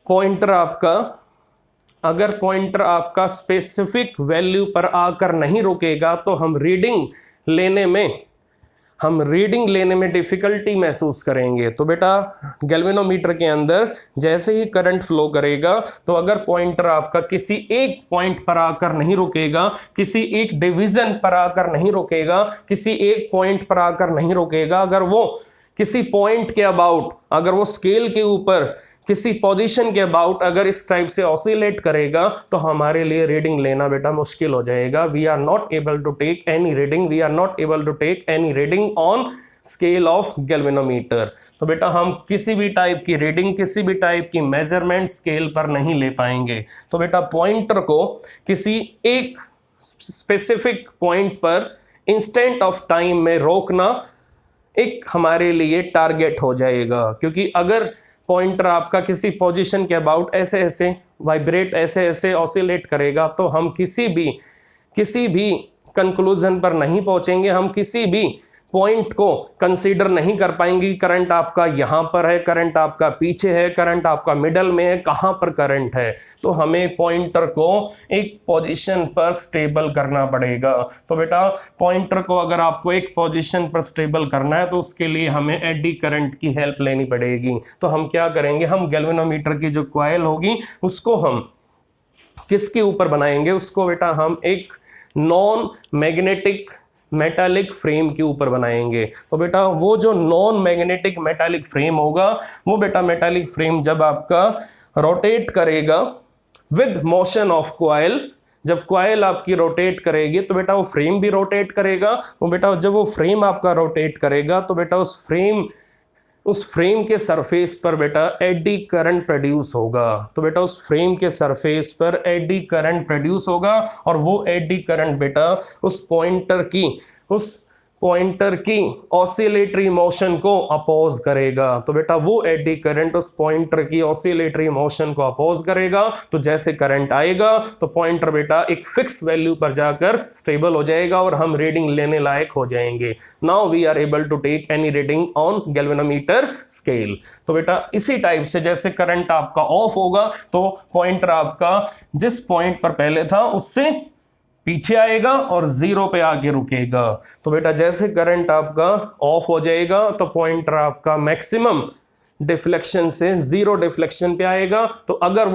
पॉइंटर आपका स्पेसिफिक वैल्यू पर आकर नहीं रुकेगा तो हम रीडिंग लेने में डिफिकल्टी महसूस करेंगे। तो बेटा गैल्वेनोमीटर के अंदर जैसे ही करंट फ्लो करेगा तो अगर पॉइंटर आपका किसी एक पॉइंट पर आकर नहीं रुकेगा, किसी एक डिवीजन पर आकर नहीं रुकेगा, किसी एक पॉइंट पर आकर नहीं रुकेगा, अगर वो किसी पॉइंट के अबाउट, अगर वो स्केल के ऊपर किसी पोजीशन के अबाउट अगर इस टाइप से ऑसिलेट करेगा तो हमारे लिए रीडिंग लेना बेटा मुश्किल हो जाएगा। We are not able to take any reading on scale of galvanometer. तो बेटा हम किसी भी टाइप की रीडिंग, किसी भी टाइप की मेजरमेंट स्केल पर नहीं ले पाएंगे। तो बेटा पॉइंटर को किसी एक स्पेसिफिक पॉइंट पर इंस्टेंट ऑफ टाइम में रोकना एक हमारे लिए टारगेट हो जाएगा, क्योंकि अगर पॉइंटर आपका किसी पोजीशन के अबाउट ऐसे ऐसे वाइब्रेट, ऐसे ऐसे ऑसिलेट करेगा तो हम किसी भी कंक्लूजन पर नहीं पहुंचेंगे, हम किसी भी पॉइंट को कंसीडर नहीं कर पाएंगे। करंट आपका यहाँ पर है, करंट आपका पीछे है, करंट आपका मिडल में है, कहाँ पर करंट है। तो हमें पॉइंटर को एक पोजीशन पर स्टेबल करना पड़ेगा। तो बेटा पॉइंटर को अगर आपको एक पोजीशन पर स्टेबल करना है तो उसके लिए हमें एडी करंट की हेल्प लेनी पड़ेगी। तो हम क्या करेंगे, हम गैल्वेनोमीटर की जो कॉइल होगी उसको हम किसके ऊपर बनाएंगे, उसको बेटा हम एक नॉन मैग्नेटिक मेटालिक फ्रेम के ऊपर बनाएंगे। तो बेटा वो जो नॉन मैग्नेटिक मेटालिक फ्रेम होगा, वो बेटा मेटालिक फ्रेम जब आपका रोटेट करेगा विद मोशन ऑफ कॉइल, जब कॉइल आपकी रोटेट करेगी तो बेटा वो फ्रेम भी रोटेट करेगा। वो बेटा जब वो फ्रेम आपका रोटेट करेगा तो बेटा उस फ्रेम के सरफेस पर बेटा एडी करंट प्रोड्यूस होगा। तो बेटा उस फ्रेम के सरफेस पर एडी करंट प्रोड्यूस होगा और वो एडी करंट बेटा उस पॉइंटर की ऑसिलेटरी मोशन को अपोज करेगा। तो बेटा वो एडी करंट उस पॉइंटर की ऑसिलेटरी मोशन को अपोज करेगा। तो जैसे करंट आएगा तो पॉइंटर बेटा एक फिक्स वैल्यू पर जाकर स्टेबल हो जाएगा और हम रीडिंग लेने लायक हो जाएंगे। Now we are able to take any reading on galvanometer scale. तो बेटा इसी टाइप से जैसे करंट आपका ऑफ होगा तो पॉइंटर आपका जिस पॉइंट पर पहले था उससे पीछे आएगा और 0 पे आके रुकेगा। तो बेटा जैसे करंट आपका ऑफ हो जाएगा तो पॉइंटर आपका मैक्सिमम डिफ्लेक्शन से 0 डिफ्लेक्शन पे आएगा। तो अगर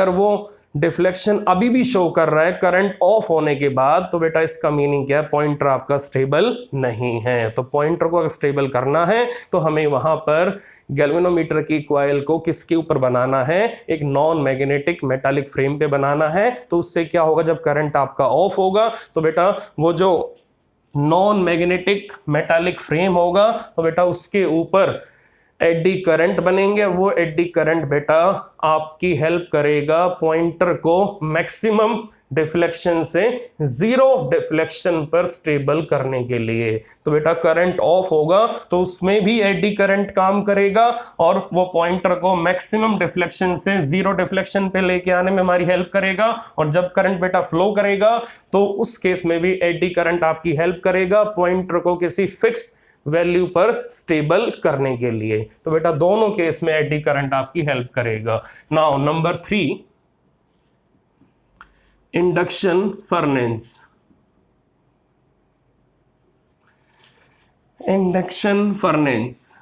वो डिफ्लेक्शन अभी भी शो कर रहा है करंट ऑफ होने के बाद, तो बेटा इसका मीनिंग क्या है, पॉइंटर आपका स्टेबल नहीं है। तो पॉइंटर को अगर स्टेबल करना है तो हमें वहां पर गैल्वेनोमीटर की कॉइल को किसके ऊपर बनाना है, एक नॉन मैग्नेटिक मेटालिक फ्रेम पे बनाना है। तो उससे क्या होगा, जब करंट आपका ऑफ होगा तो बेटा वो जो नॉन मैग्नेटिक मेटालिक फ्रेम होगा तो बेटा उसके ऊपर एडी करंट बनेंगे। वो एडी करंट बेटा आपकी हेल्प करेगा पॉइंटर को मैक्सिमम डिफ्लेक्शन से जीरो डिफ्लेक्शन पर स्टेबल करने के लिए। तो बेटा करंट ऑफ होगा तो उसमें भी एडी करंट काम करेगा और वो पॉइंटर को मैक्सिमम डिफ्लेक्शन से जीरो डिफ्लेक्शन पे लेके आने में हमारी हेल्प करेगा। और जब करंट बेटा फ्लो करेगा तो उस केस में भी एडी करंट आपकी हेल्प करेगा पॉइंटर को किसी फिक्स वैल्यू पर स्टेबल करने के लिए। तो बेटा दोनों केस में एडी करंट आपकी हेल्प करेगा। Now number 3, induction furnace. Induction furnace,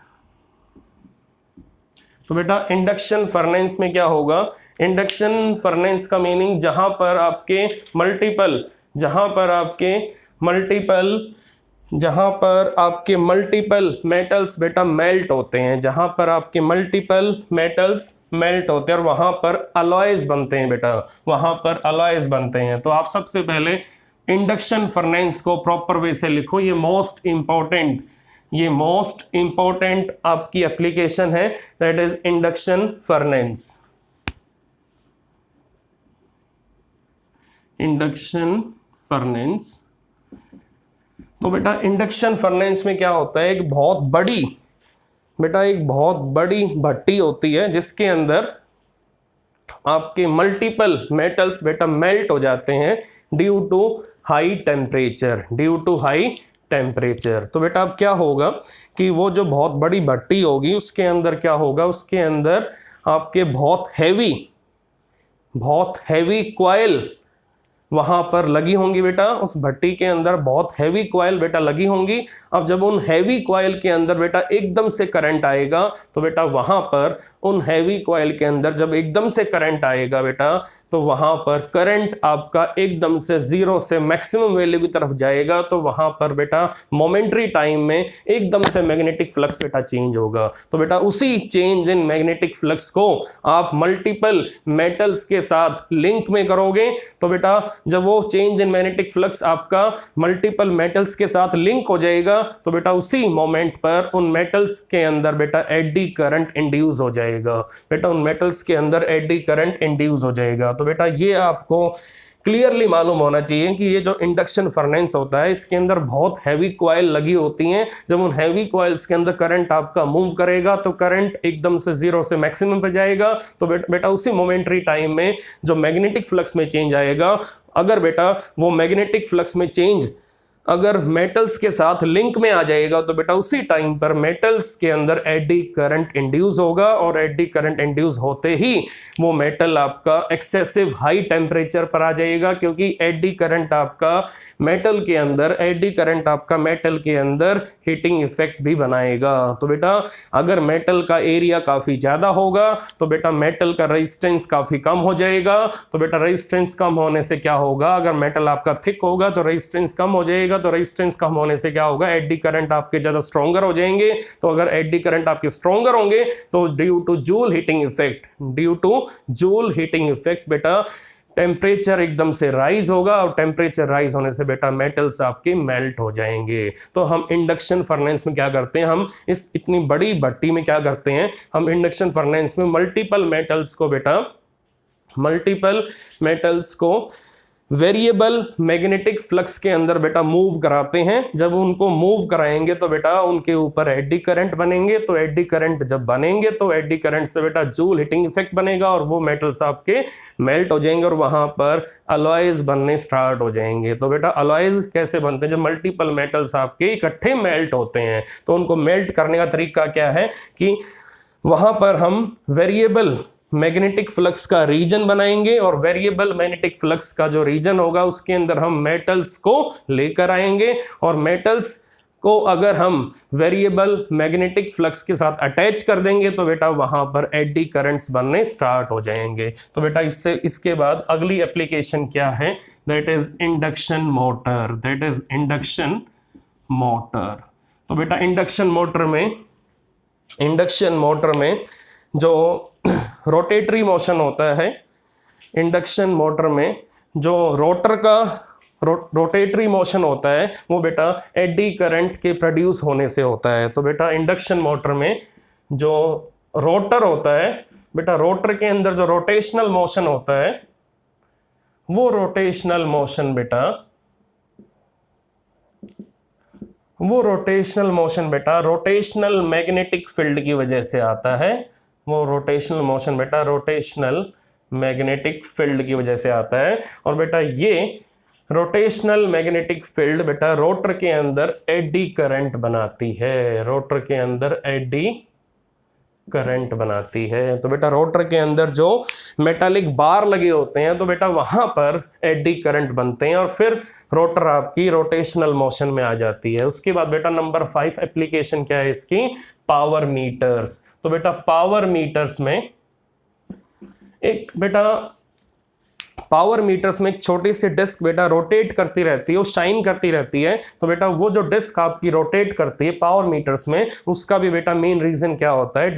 तो बेटा इंडक्शन फर्नेस में क्या होगा, इंडक्शन फर्नेस का मीनिंग जहां पर आपके मल्टीपल मेटल्स बेटा मेल्ट होते हैं, जहां पर आपके मल्टीपल मेटल्स मेल्ट होते हैं और वहां पर अलॉयज बनते हैं बेटा, वहां पर अलॉयज बनते हैं। तो आप सबसे पहले इंडक्शन फर्नेस को प्रॉपर वे से लिखो। ये मोस्ट इंपॉर्टेंट आपकी एप्लीकेशन है, that is induction furnace. Induction furnace, तो बेटा इंडक्शन फर्नेस में क्या होता है, एक बहुत बड़ी भट्टी होती है जिसके अंदर आपके मल्टीपल मेटल्स बेटा मेल्ट हो जाते हैं ड्यू टू हाई टेम्परेचर। तो बेटा अब क्या होगा कि वो जो बहुत बड़ी भट्टी होगी उसके अंदर क्या होगा, उसके अंदर आपके बहुत हैवी कॉइल वहां पर लगी होंगी बेटा, उस भट्टी के अंदर बहुत हैवी कॉइल बेटा लगी होंगी। अब जब उन हैवी कॉइल के अंदर बेटा एकदम से करंट आएगा तो बेटा वहां पर उन हैवी कॉइल के अंदर जब एकदम से करंट आएगा बेटा तो वहां पर करंट आपका एकदम से जीरो से मैक्सिमम वैल्यू की तरफ जाएगा। तो वहां पर बेटा मोमेंट्री टाइम में एकदम से मैग्नेटिक फ्लक्स बेटा चेंज होगा। तो बेटा उसी चेंज इन मैग्नेटिक फ्लक्स को आप मल्टीपल मेटल्स के साथ लिंक में करोगे। तो बेटा जब वो चेंज इन मैग्नेटिक फ्लक्स आपका मल्टीपल मेटल्स के साथ लिंक हो जाएगा तो बेटा उसी मोमेंट पर उन मेटल्स के अंदर बेटा एडी करंट इंड्यूस हो जाएगा। बेटा उन मेटल्स के अंदर एडी करंट इंड्यूस हो जाएगा। तो बेटा ये आपको क्लियरली मालूम होना चाहिए कि ये जो इंडक्शन फर्नेस होता है इसके अंदर बहुत हैवी कॉइल लगी होती हैं। जब उन हैवी कॉइल्स के अंदर करंट आपका मूव करेगा तो करंट एकदम से जीरो से मैक्सिमम पे जाएगा। तो बेटा उसी मोमेंट्री टाइम में जो मैग्नेटिक फ्लक्स में चेंज आएगा, अगर बेटा वो मैग्नेटिक फ्लक्स में चेंज अगर मेटल्स के साथ लिंक में आ जाएगा तो बेटा उसी टाइम पर मेटल्स के अंदर एडी करंट इंड्यूस होगा और एडी करंट इंड्यूस होते ही वो मेटल आपका एक्सेसिव हाई टेम्परेचर पर आ जाएगा, क्योंकि एडी करंट आपका मेटल के अंदर हीटिंग इफेक्ट भी बनाएगा। तो बेटा अगर मेटल का एरिया काफी ज्यादा होगा तो बेटा मेटल का रेजिस्टेंस काफी कम हो जाएगा। तो बेटा रेजिस्टेंस कम होने से क्या होगा, अगर मेटल आपका थिक होगा तो रेजिस्टेंस कम हो जाएगा। तो रेजिस्टेंस कम होने से क्या होगा, एडी करंट आपके ज्यादा स्ट्रॉन्गर हो जाएंगे। तो अगर एडी करंट आपके स्ट्रॉन्गर होंगे तो due two joule heating effect बेटा टेम्परेचर एकदम से राइज होगा और टेम्परेचर राइज होने से बेटा मेटल्स आपके मेल्ट हो जाएंगे। तो हम इंडक्शन फर्नेस में क्या करते हैं, हम इस इतनी बड़ी भट्टी में क्या करते हैं, हम इंडक्शन फर्नेस में मल्टीपल मेटल्स को वेरिएबल मैग्नेटिक फ्लक्स के अंदर बेटा मूव कराते हैं। जब उनको मूव कराएंगे तो बेटा उनके ऊपर एडी करंट बनेंगे। तो एडी करंट जब बनेंगे तो एडी करंट से बेटा जूल हीटिंग इफेक्ट बनेगा और वो मेटल्स आपके मेल्ट हो जाएंगे और वहां पर अलॉयज बनने स्टार्ट हो जाएंगे। तो बेटा अलॉयज कैसे बनते हैं, जब मल्टीपल मेटल्स आपके इकट्ठे मेल्ट होते हैं तो उनको मेल्ट करने का तरीका क्या है कि वहां पर हम वेरिएबल मैग्नेटिक फ्लक्स का रीजन बनाएंगे और वेरिएबल मैग्नेटिक फ्लक्स का जो रीजन होगा उसके अंदर हम मेटल्स को लेकर आएंगे और मेटल्स को अगर हम वेरिएबल मैग्नेटिक फ्लक्स के साथ अटैच कर देंगे तो बेटा वहां पर एडी करंट्स बनने स्टार्ट हो जाएंगे। तो बेटा इसके बाद अगली एप्लीकेशन क्या है, that is induction motor, that is induction motor. तो बेटा इंडक्शन मोटर में जो रोटेटरी मोशन होता है, इंडक्शन मोटर में जो रोटर का रोटेटरी मोशन होता है वो बेटा एडी करंट के प्रोड्यूस होने से होता है। तो बेटा इंडक्शन मोटर में जो रोटर होता है बेटा, रोटर के अंदर जो रोटेशनल मोशन होता है वो रोटेशनल मोशन बेटा रोटेशनल मैग्नेटिक फील्ड की वजह से आता है। वो रोटेशनल मोशन बेटा रोटेशनल मैग्नेटिक फील्ड की वजह से आता है। और बेटा ये रोटेशनल मैग्नेटिक फील्ड बेटा रोटर के अंदर एडी करंट बनाती है, रोटर के अंदर एडी करंट बनाती है। तो बेटा रोटर के अंदर जो मेटालिक बार लगे होते हैं तो बेटा वहां पर एडी करंट बनते हैं और फिर रोटर आपकी रोटेशनल मोशन में आ जाती है। उसके बाद बेटा नंबर 5 एप्लीकेशन क्या है इसकी, पावर मीटर्स। तो बेटा पावर मीटर्स में पावर मीटर्स में एक छोटी सी डिस्क बेटा रोटेट करती रहती है, वो शाइन करती रहती है। तो बेटा वो जो डिस्क आपकी रोटेट करती है पावर मीटर्स में, उसका भी बेटा मेन रीजन क्या होता है,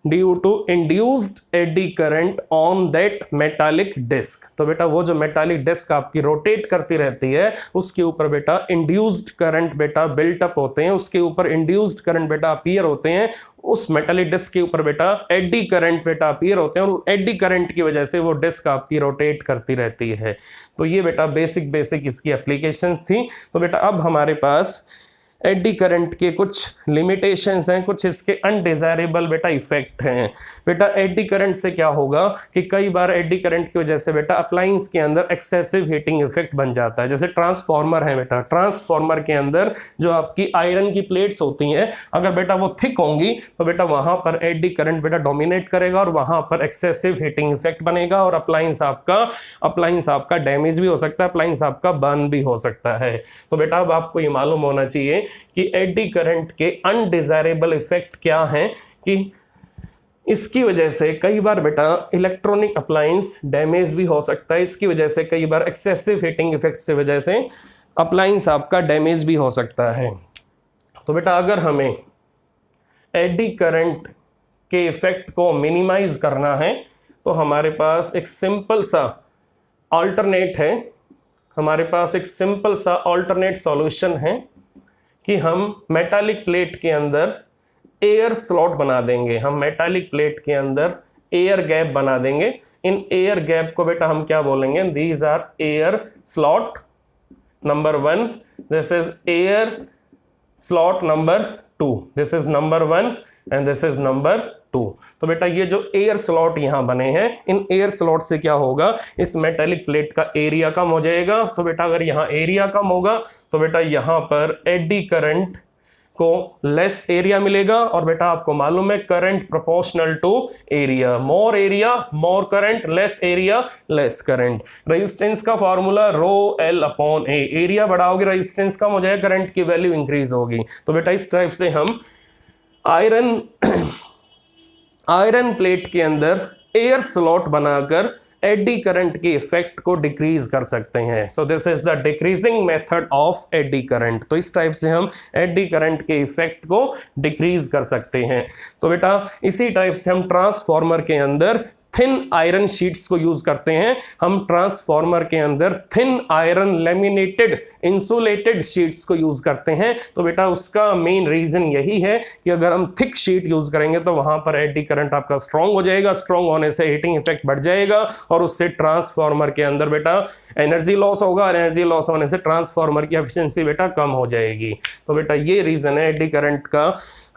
due to induced eddy current on that metallic disc. तो बेटा वो जो मेटालिक डिस्क आपकी रोटेट करती रहती है उसके ऊपर बेटा इंड्यूस्ड करंट बेटा बिल्टअप होते हैं, उसके ऊपर इंड्यूस्ड करंट बेटा अपीयर होते हैं, उस मेटालिक डिस्क के ऊपर बेटा एडी करंट बेटा अपीयर होते हैं और एडी करंट की वजह से वो डिस्क आपकी रोटेट करती रहती है। तो ये बेटा बेसिक इसकी एप्लीकेशंस थी। तो बेटा अब हमारे पास एडी करंट के कुछ लिमिटेशंस हैं, कुछ इसके अनडिजायरेबल बेटा इफेक्ट हैं। बेटा एडी करंट से क्या होगा कि कई बार एडी करंट की वजह से बेटा अप्लायंस के अंदर एक्सेसिव हीटिंग इफेक्ट बन जाता है। जैसे ट्रांसफार्मर है बेटा, ट्रांसफार्मर के अंदर जो आपकी आयरन की प्लेट्स होती हैं, अगर बेटा वो थिक होंगी तो बेटा वहां पर एडी करंट बेटा डोमिनेट करेगा और वहां पर एक्सेसिव हीटिंग इफेक्ट बनेगा और अप्लायंस आपका डैमेज भी हो सकता है, अप्लायंस आपका बर्न भी हो सकता है। तो बेटा अब आपको ये मालूम होना चाहिए कि एडी करंट के अनडिजायरेबल इफेक्ट क्या हैं, कि इसकी वजह से कई बार बेटा इलेक्ट्रॉनिक अप्लायंस डैमेज भी हो सकता है, इसकी वजह से कई बार एक्सेसिव हीटिंग इफेक्ट से वजह से अप्लायंस आपका डैमेज भी हो सकता है। तो बेटा अगर हमें एडी करंट के इफेक्ट को मिनिमाइज करना है तो हमारे पास एक सिंपल सा ऑल्टरनेट सॉल्यूशन है कि हम मेटालिक प्लेट के अंदर एयर स्लॉट बना देंगे। हम मेटालिक प्लेट के अंदर एयर गैप बना देंगे। इन एयर गैप को बेटा हम क्या बोलेंगे, these are air slot number 1, this is air slot number 2, this is number 1 and this is number 2। तो बेटा ये जो एयर स्लॉट यहां बने हैं, इन एयर स्लॉट से क्या होगा, इस मेटालिक प्लेट का एरिया कम हो जाएगा। तो बेटा अगर यहां एरिया कम होगा तो बेटा यहां पर एडी करंट को लेस एरिया मिलेगा और बेटा आपको मालूम है current proportional to area, more current, less area less current. Resistance का फॉर्मूला ρL/A, एरिया बढ़ाओगे रेजिस्टेंस कम हो जाएगा, करंट की वैल्यू इंक्रीज होगी। तो बेटा इस टाइप से हम आयरन प्लेट के अंदर एयर स्लॉट बनाकर एडी करंट के इफेक्ट को डिक्रीज कर सकते हैं। So this is the decreasing method of AD current. तो इस टाइप से हम एडी करंट के इफेक्ट को डिक्रीज कर सकते हैं। तो बेटा इसी टाइप से हम ट्रांसफार्मर के अंदर थिन आयरन शीट्स को यूज करते हैं। हम ट्रांसफार्मर के अंदर thin iron laminated insulated sheets को यूज करते हैं। तो बेटा उसका मेन रीजन यही है कि अगर हम थिक शीट यूज करेंगे तो वहां पर एडी करंट आपका स्ट्रांग हो जाएगा, स्ट्रांग होने से हीटिंग इफेक्ट बढ़ जाएगा और उससे ट्रांसफार्मर के अंदर बेटा एनर्जी लॉस होगा, एनर्जी लॉस होने से ट्रांसफार्मर की एफिशिएंसी बेटा कम हो जाएगी। तो बेटा ये रीजन है एडी करंट का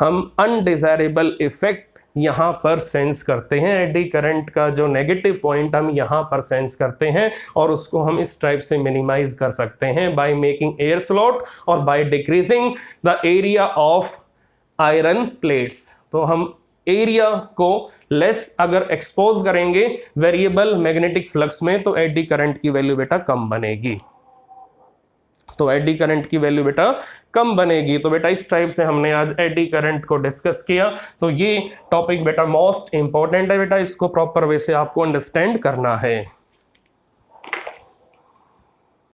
हम अनडिजायरेबल इफेक्ट यहाँ पर सेंस करते हैं। एडी करंट का जो नेगेटिव पॉइंट हम यहाँ पर सेंस करते हैं और उसको हम इस टाइप से मिनिमाइज कर सकते हैं बाय मेकिंग एयर स्लॉट और by decreasing the area of iron plates. तो हम एरिया को लेस अगर एक्सपोज करेंगे वेरिएबल मैग्नेटिक फ्लक्स में तो एडी करंट की वैल्यू बेटा कम बनेगी। तो एडी करंट की वैल्यू बेटा कम बनेगी। तो बेटा इस टाइप से हमने आज एडी करंट को डिस्कस किया। तो ये टॉपिक बेटा मोस्ट इंपॉर्टेंट है बेटा, इसको प्रॉपर वे से आपको अंडरस्टैंड करना है।